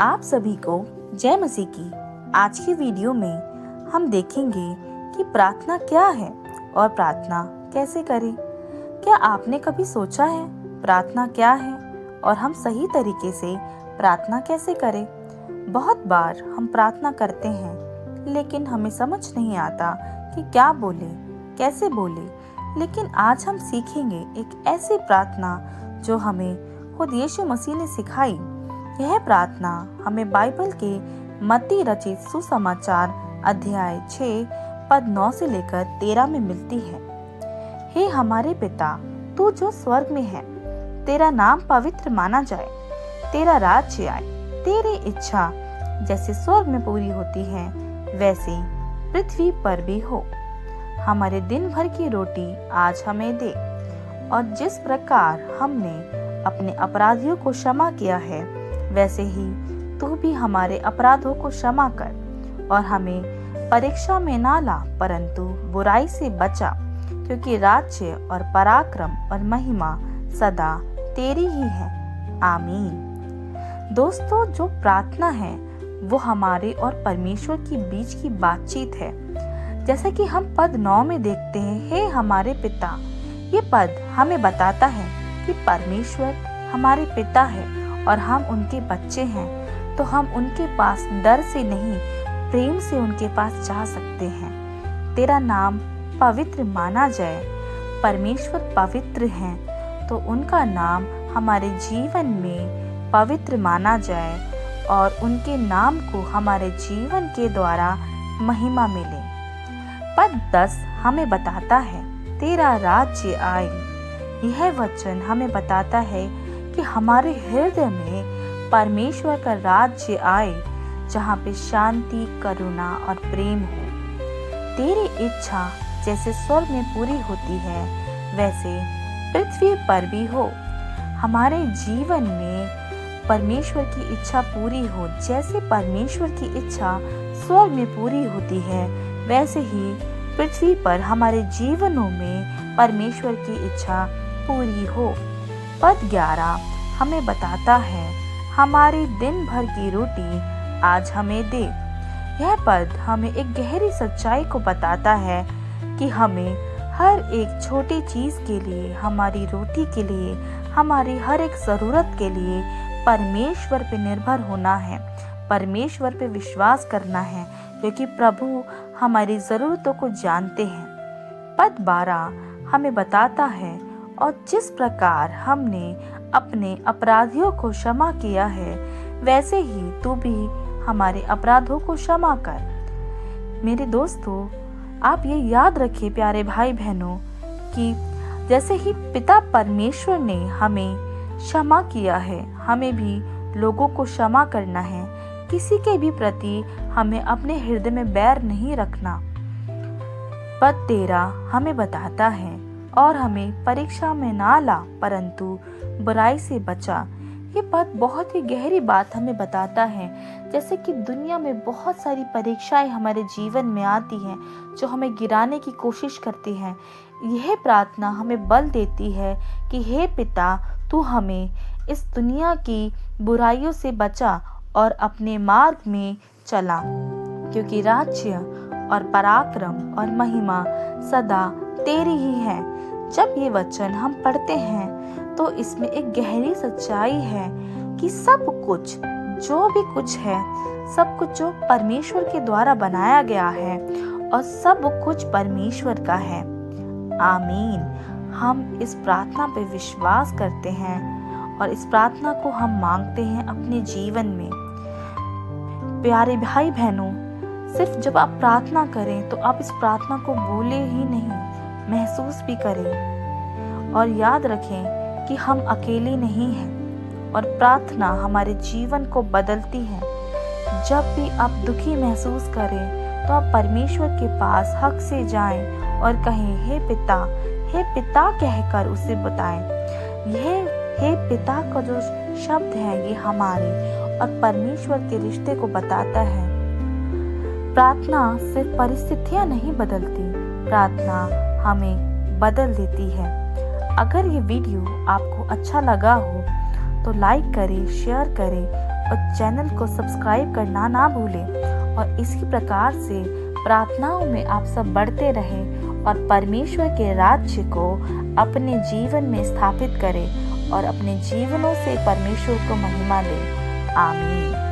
आप सभी को जय मसीह की। आज की वीडियो में हम देखेंगे कि प्रार्थना क्या है और प्रार्थना कैसे करें। क्या आपने कभी सोचा है प्रार्थना क्या है और हम सही तरीके से प्रार्थना कैसे करें? बहुत बार हम प्रार्थना करते हैं लेकिन हमें समझ नहीं आता कि क्या बोले, कैसे बोले। लेकिन आज हम सीखेंगे एक ऐसी प्रार्थना जो हमें खुद यीशु मसीह ने सिखाई। यह प्रार्थना हमें बाइबल के मत्ती रचित सुसमाचार अध्याय 6 पद 9 से लेकर 13 में मिलती है। हे हमारे पिता, तू जो स्वर्ग में है, तेरा नाम पवित्र माना जाए, तेरा राज्य आए, तेरी इच्छा जैसे स्वर्ग में पूरी होती है वैसे पृथ्वी पर भी हो। हमारे दिन भर की रोटी आज हमें दे, और जिस प्रकार हमने अपने अपराधियों को क्षमा किया है वैसे ही तू भी हमारे अपराधों को क्षमा कर, और हमें परीक्षा में ना ला परंतु बुराई से बचा, क्योंकि राज्य और पराक्रम और महिमा सदा तेरी ही है। आमीन। दोस्तों, जो प्रार्थना है वो हमारे और परमेश्वर के बीच की बातचीत है। जैसे कि हम पद 9 में देखते हैं, हे हमारे पिता। ये पद हमें बताता है कि परमेश्वर हमारे पिता है और हम उनके बच्चे हैं, तो हम उनके पास डर से नहीं, प्रेम से उनके पास जा सकते हैं। तेरा नाम पवित्र माना जाए। परमेश्वर पवित्र हैं, तो उनका नाम हमारे जीवन में पवित्र माना जाए और उनके नाम को हमारे जीवन के द्वारा महिमा मिले। पद 10 हमें बताता है, तेरा राज्य आए। यह वचन हमें बताता है कि हमारे हृदय में परमेश्वर का राज्य आए, जहाँ पे शांति, करुणा और प्रेम हो। तेरी इच्छा जैसे स्वर्ग में पूरी होती है वैसे पृथ्वी पर भी हो। हमारे जीवन में परमेश्वर की इच्छा पूरी हो। जैसे परमेश्वर की इच्छा स्वर्ग में पूरी होती है वैसे ही पृथ्वी पर हमारे जीवनों में परमेश्वर की इच्छा पूरी हो। पद 11 हमें बताता है, हमारी दिन भर की रोटी आज हमें दे। यह पद हमें एक गहरी सच्चाई को बताता है कि हमें हर एक छोटी चीज के लिए, हमारी रोटी के लिए, हमारी हर एक जरूरत के लिए परमेश्वर पे निर्भर होना है, परमेश्वर पे विश्वास करना है, क्योंकि प्रभु हमारी जरूरतों को जानते हैं। पद 12 हमें बताता है, और जिस प्रकार हमने अपने अपराधियों को क्षमा किया है वैसे ही तू भी हमारे अपराधों को क्षमा कर। मेरे दोस्तों, आप ये याद रखिए प्यारे भाई बहनों, कि जैसे ही पिता परमेश्वर ने हमें क्षमा किया है, हमें भी लोगों को क्षमा करना है। किसी के भी प्रति हमें अपने हृदय में बैर नहीं रखना। पद 13 हमें बताता है, और हमें परीक्षा में ना ला परंतु बुराई से बचा। ये पद बहुत ही गहरी बात हमें बताता है। जैसे कि दुनिया में बहुत सारी परीक्षाएं हमारे जीवन में आती हैं जो हमें गिराने की कोशिश करती हैं। यह प्रार्थना हमें बल देती है कि हे पिता, तू हमें इस दुनिया की बुराइयों से बचा और अपने मार्ग में चला, क्योंकि राज्य और पराक्रम और महिमा सदा तेरी ही है। जब ये वचन हम पढ़ते हैं तो इसमें एक गहरी सच्चाई है कि सब कुछ, जो भी कुछ है, सब कुछ जो परमेश्वर के द्वारा बनाया गया है और सब कुछ परमेश्वर का है। आमीन। हम इस प्रार्थना पे विश्वास करते हैं और इस प्रार्थना को हम मांगते हैं अपने जीवन में। प्यारे भाई बहनों, सिर्फ जब आप प्रार्थना करें तो आप इस प्रार्थना को बोले ही नहीं, महसूस भी करें, और याद रखें कि हम अकेले नहीं हैं और प्रार्थना हमारे जीवन को बदलती है। जब भी आप दुखी महसूस करें तो आप परमेश्वर के पास हक से जाएं और कहें, हे पिता कहकर उसे बताएं। यह हे पिता का जो शब्द है ये हमारे और परमेश्वर के रिश्ते को बताता है। प्रार्थना सिर्फ परिस्थितियां नहीं बदलती, प्रार्थना हमें बदल देती है। अगर ये वीडियो आपको अच्छा लगा हो तो लाइक करें, शेयर करें और चैनल को सब्सक्राइब करना ना भूलें और इसी प्रकार से प्रार्थनाओं में आप सब बढ़ते रहें और परमेश्वर के राज्य को अपने जीवन में स्थापित करें और अपने जीवनों से परमेश्वर को महिमा दें। आमीन।